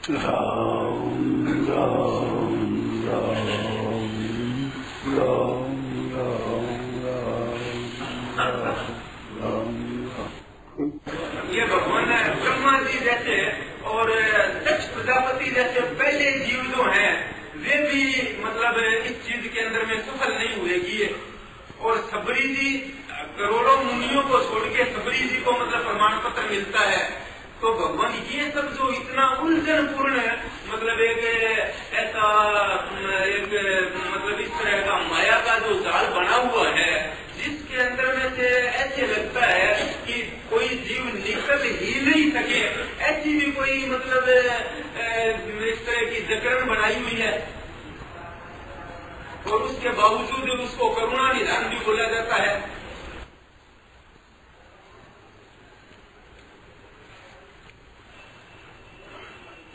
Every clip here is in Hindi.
राम राम राम राम राम राम राम। ये भगवान ब्रह्मा जी जैसे और दक्ष प्रजापति जैसे पहले जीव जो हैं वे भी मतलब इस चीज के अंदर में सफल नहीं हुएगी। और सबरी जी करोड़ों मुनियों को छोड़ के सबरी जी को मतलब प्रमाण पत्र मिलता है। तो भगवान ये सब जो इतना उलझन पूर्ण है मतलब एक ऐसा एक मतलब इस तरह का माया का जो जाल बना हुआ है जिसके अंदर में से ऐसे लगता है कि कोई जीव निकल ही नहीं सके, ऐसी भी कोई मतलब इस तरह की जकड़न बनाई हुई है। और उसके बावजूद उसको करुणा निधान भी बोला जाता है।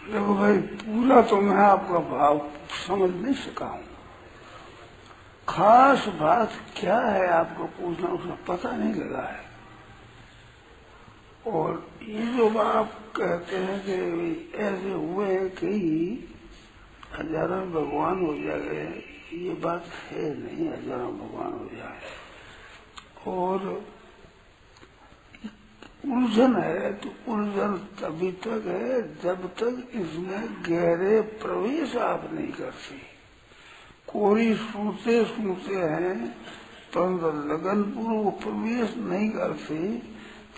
देखो भाई, पूरा तो मैं आपका भाव समझ नहीं सका हूँ। खास बात क्या है आपको पूछना, उसका पता नहीं लगा है। और ये जो आप कहते हैं कि ऐसे हुए कि हजारों भगवान हो जाए, ये बात है नहीं, हजारों भगवान हो जाए। और उलझन है तो उलझन तभी तक है जब तक इसमें गहरे प्रवेश आप नहीं करते। कोई सुनते सुनते हैं परंतु लगनपूर्वक प्रवेश नहीं करते,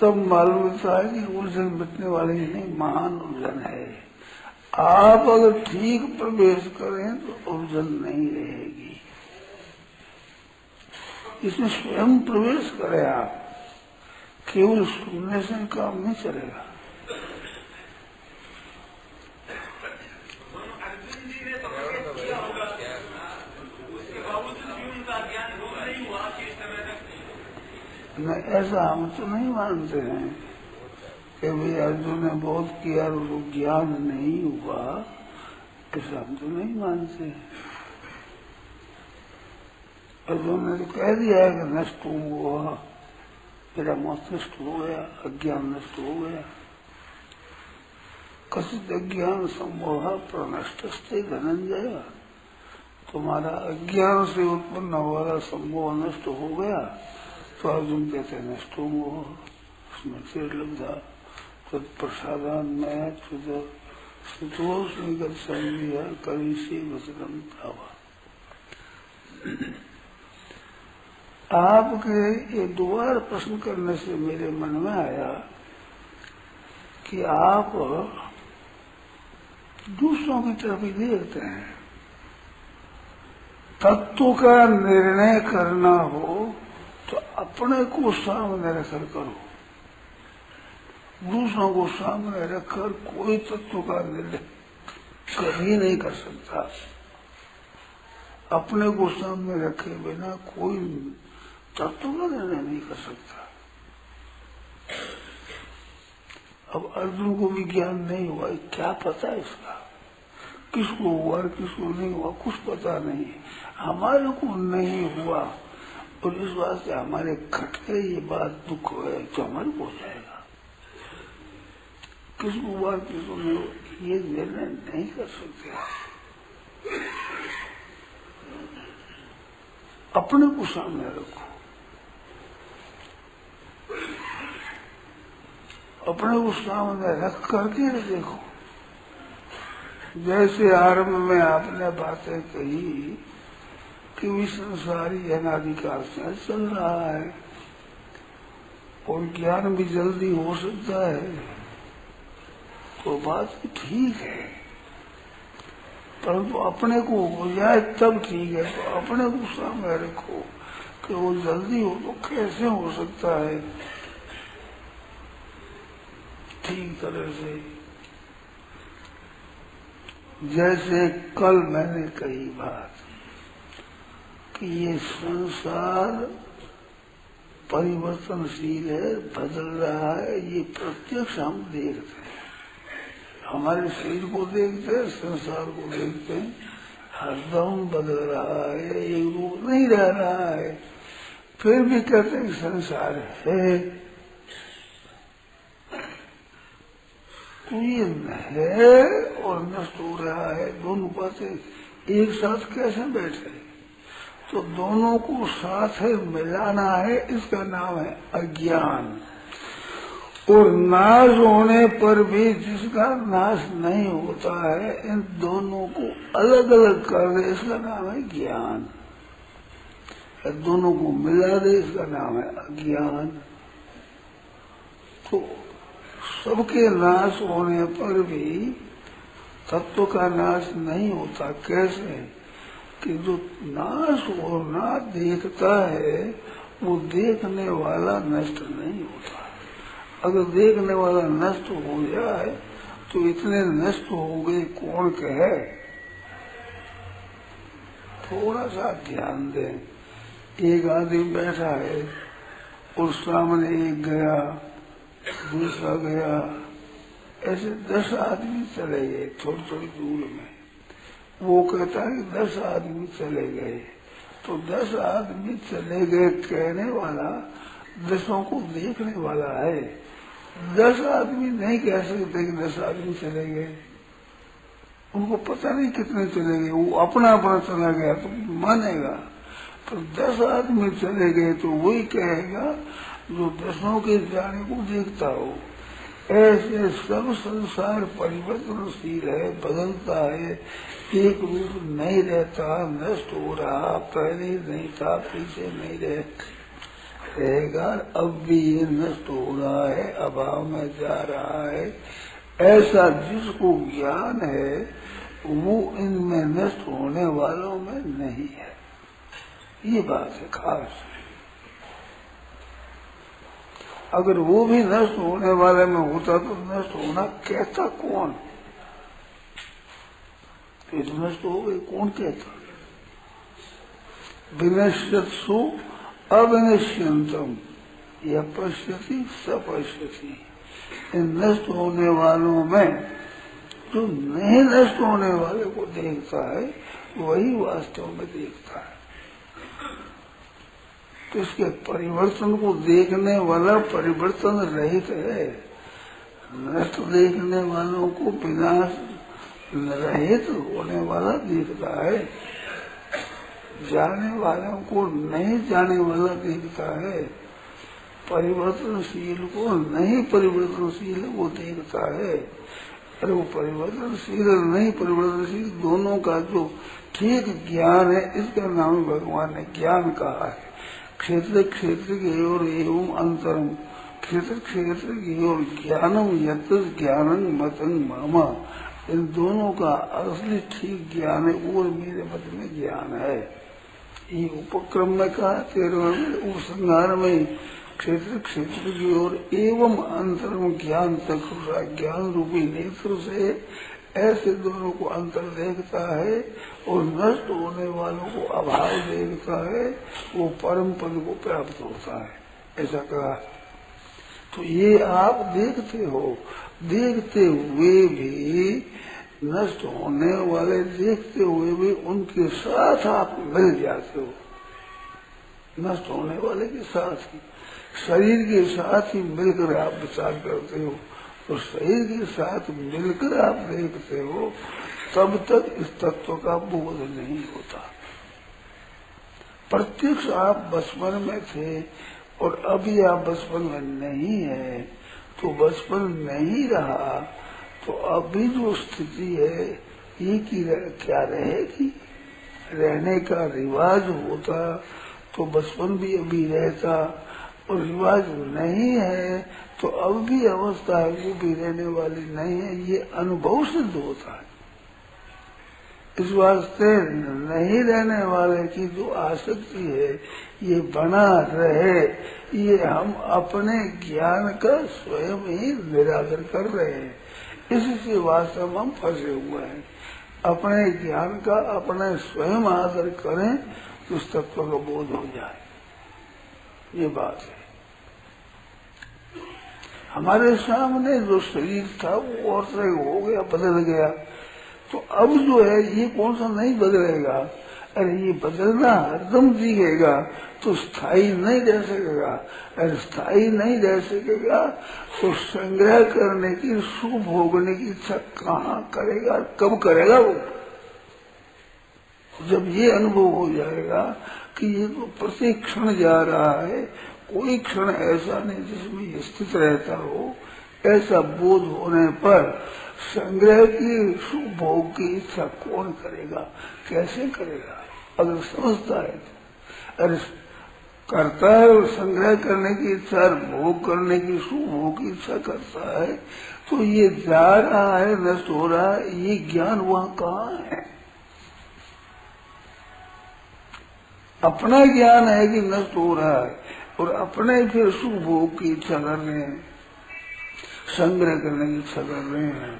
तब मालूम होता है कि उलझन मिटने वाली नहीं, महान उलझन है। आप अगर ठीक प्रवेश करें तो उलझन नहीं रहेगी। इसमें स्वयं प्रवेश करें आप, केवल सुनने से काम नहीं चलेगा। अर्जुन जी ने तो किया होगा, उसके बावजूद भी उनका ज्ञान हो नहीं हुआ कि समय तक। न ऐसा हम तो नहीं मानते हैं कि भाई अर्जुन ने बहुत किया और वो ज्ञान नहीं हुआ, ऐसा हम तो नहीं मानते हैं। अर्जुन ने तो कह दिया है कि नष्ट हुआ, मेरा मत नष्ट हो गया, अज्ञान नष्ट हो गया। कथित अज्ञान सम्मोह प्रनष्टस्ते धनंजय, तुम्हारा अज्ञान से उत्पन्न हुआ सम्मोह नष्ट हो गया। तो अर्जुन कहते नष्ट हो मोह, उसमें चेर लब्धा तत्प्रसादान मैं सुतोष निगत संज्ञा कवि से वचनम प्रावा। आपके ये दोबारा प्रश्न करने से मेरे मन में आया कि आप दूसरों की तरफ ही देखते हैं। तत्व का निर्णय करना हो तो अपने को सामने रखकर करो। दूसरों को सामने रखकर कोई तत्व का निर्णय कभी नहीं कर सकता। अपने को सामने रखे बिना कोई तत्व का निर्णय नहीं कर सकता। अब अर्जुन को भी ज्ञान नहीं हुआ, क्या पता है इसका, किसको हुआ किसको नहीं हुआ कुछ पता नहीं। हमारे को नहीं हुआ और इस बात से हमारे खटके ये बात दुख है तो हमारे को हो जाएगा। किसको हुआ किसको नहीं हुआ ये निर्णय नहीं कर सकते। अपने को सामने रखो, अपने को सामने रख करके देखो। जैसे आरंभ में आपने बातें कही कि भी संसारी अनादिकाल से चल रहा है और ज्ञान भी जल्दी हो सकता है, तो बात ठीक है, परंतु अपने को हो जाए तब ठीक है। तो अपने को सामने रखो कि वो जल्दी हो तो कैसे हो सकता है ठीक तरह से। जैसे कल मैंने कही बात कि ये संसार परिवर्तनशील है, बदल रहा है, ये प्रत्यक्ष हम देखते हैं। हमारे शरीर को देखते हैं, संसार को देखते हैं, हरदम बदल रहा है, एक रूप नहीं रह रहा है। फिर भी कहते हैं संसार है। तो ये है और नष्ट हो रहा है, दोनों बातें एक साथ कैसे बैठे? तो दोनों को साथ मिलाना है, इसका नाम है अज्ञान। और नाश होने पर भी जिसका नाश नहीं होता है, इन दोनों को अलग अलग कर दे, इसका नाम है ज्ञान। दोनों को मिला दे, इसका नाम है अज्ञान। तो सबके नाश होने पर भी तत्व का नाश नहीं होता। कैसे? कि जो नाश होना देखता है वो देखने वाला नष्ट नहीं होता। अगर देखने वाला नष्ट हो जाए तो इतने नष्ट हो गए कौन कहे? थोड़ा सा ध्यान दें। एक आदमी बैठा है और सामने एक गया, दूसरा गया, ऐसे 10 आदमी चले गए थोड़ी थोड़ी दूर में। वो कहता है कि 10 आदमी चले गए, तो 10 आदमी चले गए कहने वाला 10 को देखने वाला है। 10 आदमी नहीं कह सकते कि 10 आदमी चले गए, उनको पता नहीं कितने चले गए, वो अपना अपना चला गया तो मानेगा। तो 10 आदमी चले गए तो वही कहेगा जो 10 के जाने को देखता हो। ऐसे सब संसार परिवर्तनशील है, बदलता है, एक रूप नहीं रहता, नष्ट हो रहा, पहले नहीं था, पीछे नहीं रहेगा, अब भी ये नष्ट हो रहा है, अभाव में जा रहा है। ऐसा जिसको ज्ञान है वो इनमें नष्ट होने वालों में नहीं है। ये बात है खास। अगर वो भी नष्ट होने वाले में होता तो नष्ट होना कहता कौन? फिर नष्ट हो गए कौन कहता? विनश्यत्सु अविनश्यंतम या पश्यति सपश्यति। इन नष्ट होने वालों में जो नहीं नष्ट होने वाले को देखता है वही वास्तव में देखता है। तो इसके परिवर्तन को देखने वाला परिवर्तन रहित है। नष्ट देखने वालों को विनाश रहित होने वाला देखता है, जाने वालों को नहीं जाने वाला देखता है, परिवर्तनशील को नहीं परिवर्तनशील वो देखता है। अरे वो परिवर्तनशील और नहीं परिवर्तनशील दोनों का जो ठीक ज्ञान है, इसका नाम भगवान ने ज्ञान कहा है। क्षेत्र क्षेत्र की ओर एवं अंतरम, क्षेत्र क्षेत्र की ओर ज्ञानम यत ज्ञानम मतंग मामा। इन दोनों का असली ठीक ज्ञान है और मेरे मत में ज्ञान है। ये उपक्रम में कहा 13वें उपसंहार में क्षेत्र क्षेत्र की ओर एवं अंतरम ज्ञान तक ज्ञान रूपी नेत्र से ऐसे दोनों को अंतर देखता है और नष्ट होने वालों को अभाव देखता है, वो परम पद को प्राप्त होता है। ऐसा कहा। तो ये आप देखते हो, देखते हुए भी नष्ट होने वाले देखते हुए भी उनके साथ आप मिल जाते हो। नष्ट होने वाले के साथ ही, शरीर के साथ ही मिलकर आप विचार करते हो। तो शरीर के साथ मिलकर आप देखते हो, तब तक इस तत्व का बोध नहीं होता। प्रत्यक्ष आप बचपन में थे और अभी आप बचपन में नहीं है, तो बचपन नहीं रहा तो अभी जो स्थिति है ये की क्या रहेगी? रहने का रिवाज होता तो बचपन भी अभी रहता, और रिवाज नहीं है तो अब भी अवस्था है वो भी रहने वाली नहीं है। ये अनुभव सिद्ध होता है। इस वास्ते नहीं रहने वाले की जो आसक्ति है ये बना रहे, ये हम अपने ज्ञान का स्वयं ही निरादर कर रहे हैं। इससे वास्तव में हम फंसे हुए हैं। अपने ज्ञान का अपने स्वयं आदर करें तो उस तत्व का बोध हो जाए। ये बात है। हमारे सामने जो शरीर था वो और तरह हो गया, बदल गया। तो अब जो है ये कौन सा नहीं बदलेगा, अरे ये बदलना हरदम दिखेगा तो स्थायी नहीं रह सकेगा। अरे स्थायी नहीं रह सकेगा तो संग्रह करने की, सुख भोगने की इच्छा कहाँ करेगा, कब करेगा वो? जब ये अनुभव हो जाएगा कि ये तो प्रत्येक क्षण जा रहा है, कोई क्षण ऐसा नहीं जिसमें ये स्थित रहता हो, ऐसा बोध होने पर संग्रह की, सुख भोग की इच्छा कौन करेगा, कैसे करेगा? अगर समझता है तो। अरे करता है और संग्रह करने की इच्छा, भोग करने की, सुख भोग की इच्छा करता है तो ये जा रहा है, नष्ट हो रहा है, ये ज्ञान वहाँ कहाँ है? अपना ज्ञान है कि नष्ट हो रहा है और अपने फिर सुख भोग की इच्छा कर रहे हैं, संग्रह करने की इच्छा कर रहे हैं,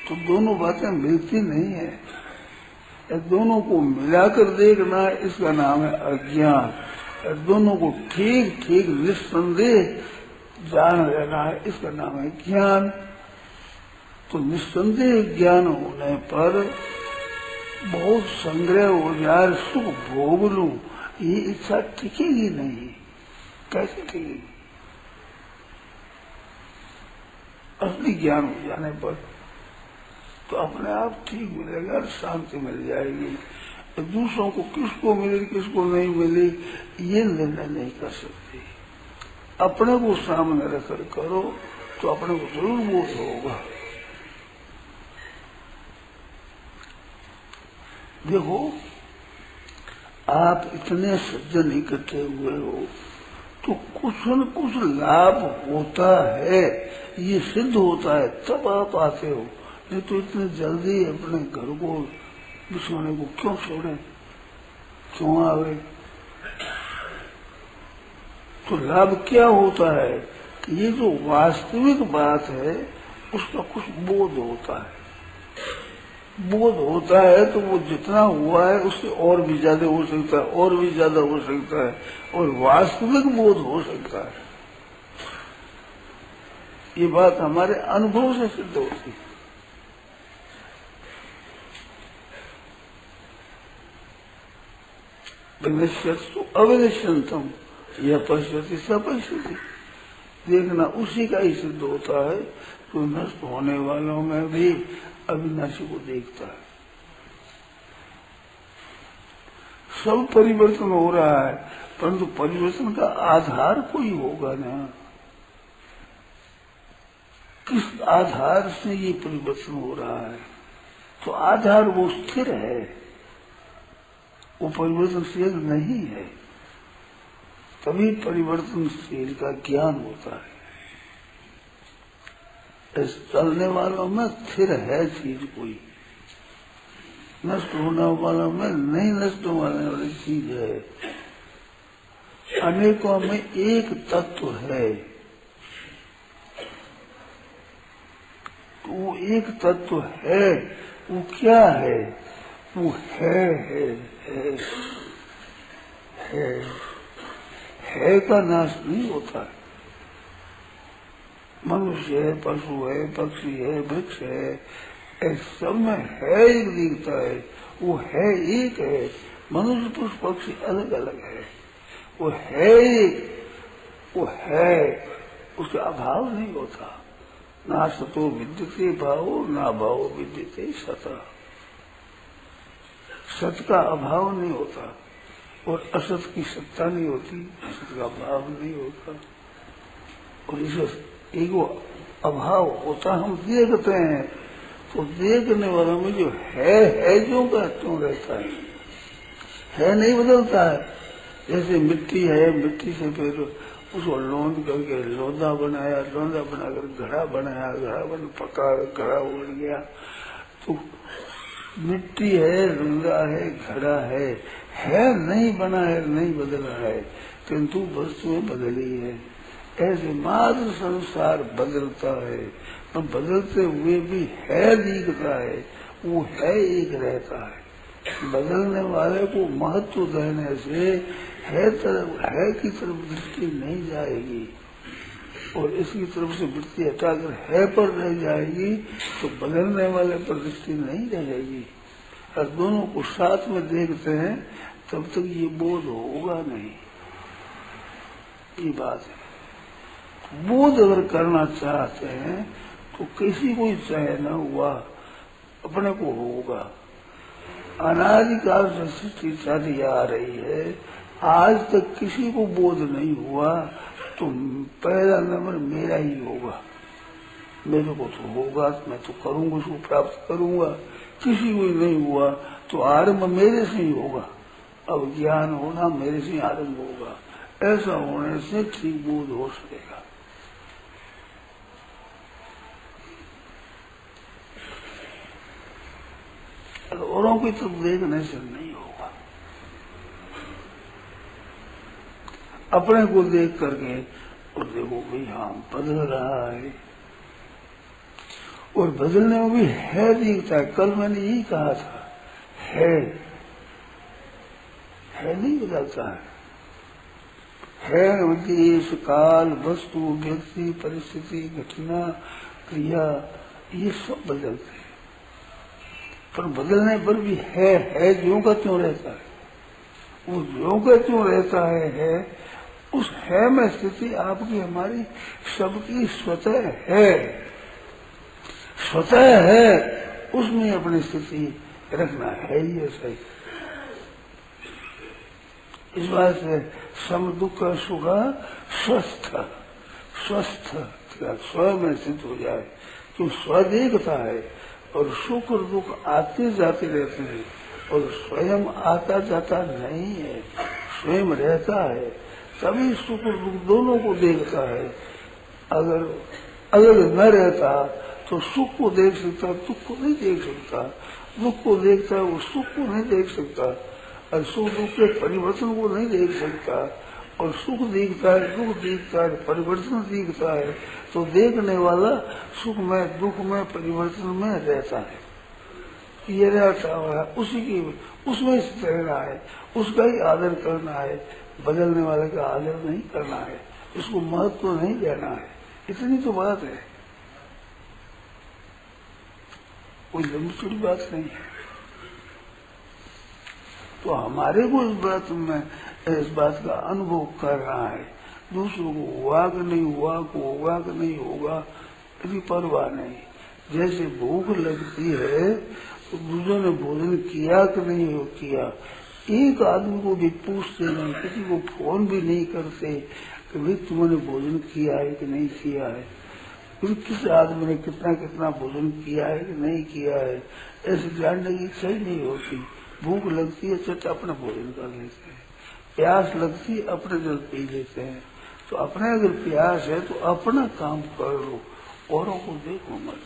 तो दोनों बातें मिलती नहीं है। दोनों को मिलाकर देखना, इसका नाम है अज्ञान। दोनों को ठीक ठीक निस्संदेह जान लेना है, इसका नाम है ज्ञान। तो निस्संदेह ज्ञान होने पर बहुत संग्रह हो जाए, सुख भोग लूं, ये इच्छा टिकेगी नहीं। कैसे टिकेगी? असली ज्ञान हो जाने पर तो अपने आप ठीक मिलेगा, शांति मिल जाएगी। दूसरों को किसको मिली, किसको नहीं मिली, ये निर्णय नहीं कर सकती। अपने को सामने रखकर करो तो अपने को जरूर बोध होगा। देखो, आप इतने सज्जन इकट्ठे हुए हो तो कुछ न कुछ लाभ होता है, ये सिद्ध होता है, तब आप आते हो। नहीं तो इतने जल्दी अपने घर को, बिछोने को क्यों छोड़े, क्यों आवे? तो लाभ क्या होता है कि ये जो वास्तविक बात है उसका कुछ बोध होता है। बोध होता है तो वो जितना हुआ है उससे और भी ज्यादा हो सकता है, और भी ज्यादा हो सकता है, और वास्तविक बोध हो सकता है। ये बात हमारे अनुभव से सिद्ध होती है। विनश्यतु अविनश्यंतम यह पश्यति स पश्यति। देखना उसी का ही सिद्ध होता है तो नष्ट होने वालों में भी अविनाशी को देखता है। सब परिवर्तन हो रहा है, परंतु परिवर्तन का आधार कोई होगा ना। किस आधार से ये परिवर्तन हो रहा है? तो आधार वो स्थिर है, वो परिवर्तनशील नहीं है। तभी परिवर्तनशील का ज्ञान होता है। इस चलने वालों में स्थिर है चीज कोई, नष्ट होने वालों में नहीं नष्ट होने वाली चीज है। अनेकों में एक तत्व है, तो वो एक तत्व है, वो क्या है? वो है का नाश नहीं होता है। मनुष्य है, पशु है, पक्षी है, वृक्ष है, इस सब में है एक दिखता है, वो है एक है। मनुष्य पुरुष पक्षी अलग अलग है, वो है एक, वो है, उसका अभाव नहीं होता। ना सतो विद्यते भावो, ना भावो विद्यते सता। सत का अभाव नहीं होता और असत की सत्ता नहीं होती, असत का अभाव नहीं होता। और इस एगो अभाव होता हम देखते हैं, तो देखने वालों में जो है जो का क्यों रहता है नहीं बदलता है। जैसे मिट्टी है, मिट्टी से फिर उसको लोंद करके लोंदा बनाया, लोंदा बनाकर घड़ा बनाया, घड़ा बन पका, घड़ा उड़ गया। तो मिट्टी है, लोंदा है, घड़ा है नहीं बना है, नहीं बदला है, किंतु वस्तुएं बदली है। ऐसे मात्र संसार बदलता है, पर बदलते हुए भी है दिखता है, वो है एक रहता है। बदलने वाले को महत्व देने से है की तरफ दृष्टि नहीं जाएगी, और इसकी तरफ से वृत्ति हटाकर है पर रह जाएगी, तो बदलने वाले पर दृष्टि नहीं रहेगी। और दोनों को साथ में देखते हैं तब तक ये बोध होगा नहीं। ये बात है। बोध अगर करना चाहते हैं तो किसी को चाहे न हुआ अपने को होगा। अनादिकाल से सृष्टि चली आ रही है, आज तक किसी को बोध नहीं हुआ तो पहला नंबर मेरा ही होगा। मेरे को तो होगा, मैं तो करूंगा, उसको प्राप्त करूंगा। किसी को नहीं हुआ तो आरंभ मेरे से ही होगा। अब ज्ञान होना मेरे से ही आरंभ होगा। ऐसा होने से ठीक बोध हो सकेगा। औरों की तरफ देखने से नहीं होगा। अपने को देख करके और देखो भाई हाँ बदल रहा है, और बदलने में भी है दिखता है। कल मैंने यही कहा था, है नहीं बदलता है देश काल वस्तु व्यक्ति परिस्थिति घटना क्रिया ये सब बदलते हैं, पर बदलने पर भी है ज्यों का त्यों रहता है। वो ज्यों का त्यों रहता है उस है में स्थिति आपकी हमारी सबकी स्वतः है, उसमें अपनी स्थिति रखना है ही ऐसा ही। इस बात से सम दुख सुख स्वस्थ स्व में स्थित हो जाए, तो स्व देखता है और सुख और दुख आते जाते रहते हैं, और स्वयं आता जाता नहीं है, स्वयं रहता है, तभी सुख और दुख दोनों को देखता है। अगर न रहता तो सुख को देख सकता, दुख को नहीं देख सकता। दुख को देखता है वो सुख को नहीं देख सकता, और सुख दुख के परिवर्तन को नहीं देख सकता। और सुख दिखता है, दुख दिखता है, परिवर्तन दिखता है, तो देखने वाला सुख में दुख में परिवर्तन में रहता है। ये रहता है उसमें स्थित रहना है, उसका ही आदर करना है, बदलने वाले का आदर नहीं करना है, उसको महत्व नहीं देना है। इतनी तो बात है, कोई लंबी चौड़ी बात नहीं है। तो हमारे को इस बात का अनुभव कर रहा है। दूसरों को हुआ कि नहीं हुआ, को होगा कि नहीं होगा, इसकी परवाह नहीं। जैसे भूख लगती है तो दूसरों ने भोजन किया कि नहीं किया, एक आदमी को भी पूछते नहीं, किसी को फोन भी नहीं करते कि भाई तुमने भोजन किया है कि नहीं किया है, फिर किस आदमी ने कितना भोजन किया है कि नहीं किया है, ऐसे जानने की इच्छा ही नहीं होती। भूख लगती है तो अपना भोजन कर लेते हैं, प्यास लगती है अपने जल पी लेते हैं। तो अपने अगर प्यास है तो अपना काम कर लो, औरों को देखो मत।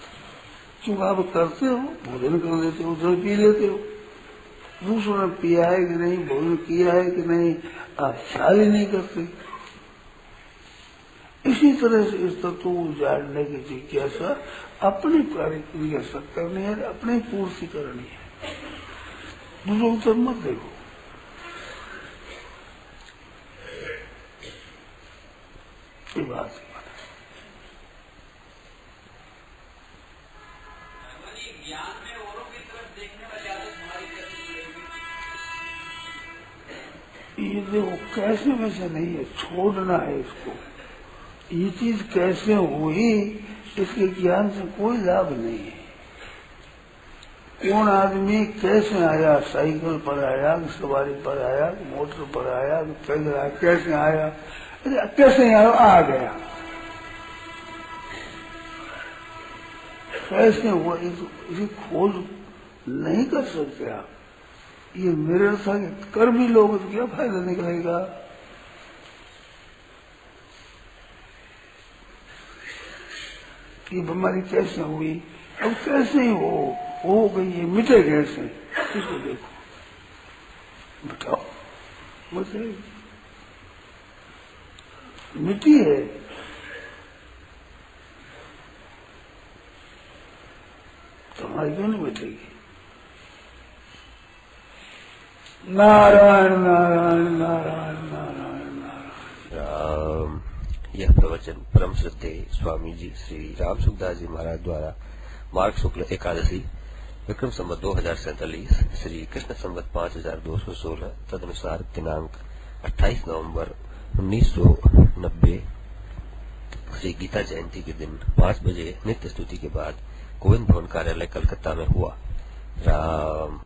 क्यों आप करते हो, भोजन कर लेते हो, जल पी लेते हो, दूसरों ने पिया है कि नहीं, भोजन किया है कि नहीं, आप ख्याल ही नहीं करते। इसी तरह से इस तत्व को जानने की जिज्ञासा अपनी जिज्ञासा करनी है, अपनी पूर्ति करनी है, दूसरों की तरफ मत देखो। ये बात है। ज्ञान में औरों की तरफ देखने वाली आदत हमारी कैसे? ये देखो कैसे वैसे नहीं है, छोड़ना है इसको। ये चीज कैसे हुई इसके ज्ञान से कोई लाभ नहीं है। कौन आदमी कैसे आया, साइकिल पर आया, सवारी पर आया, मोटर पर आया, पैदल आया, कैसे आया, कैसे आया, आ गया, कैसे हुआ, इसी खोज नहीं कर सकते आप। ये मेरे था कि कर भी लोग तो क्या फायदा निकलेगा। ये बीमारी कैसे हुई, अब कैसे ही हो गई, ये मिटे कैसे, इसको देखो, मिटाओ, मिटे मिट्टी है, तुम्हारी क्यों नहीं मिटेगी। नारायण नारायण नारायण नारायण नारायण। यह प्रवचन परम श्रद्धेय स्वामी जी श्री राम सुखदास जी महाराज द्वारा मार्ग शुक्ल एकादशी विक्रम संवत 2047 श्री कृष्ण संवत 5216 तदनुसार दिनांक 28 नवंबर 1990 श्री गीता जयंती के दिन 5 बजे नित्य स्तुति के बाद गोविंद भवन कार्यालय कलकत्ता में हुआ। राम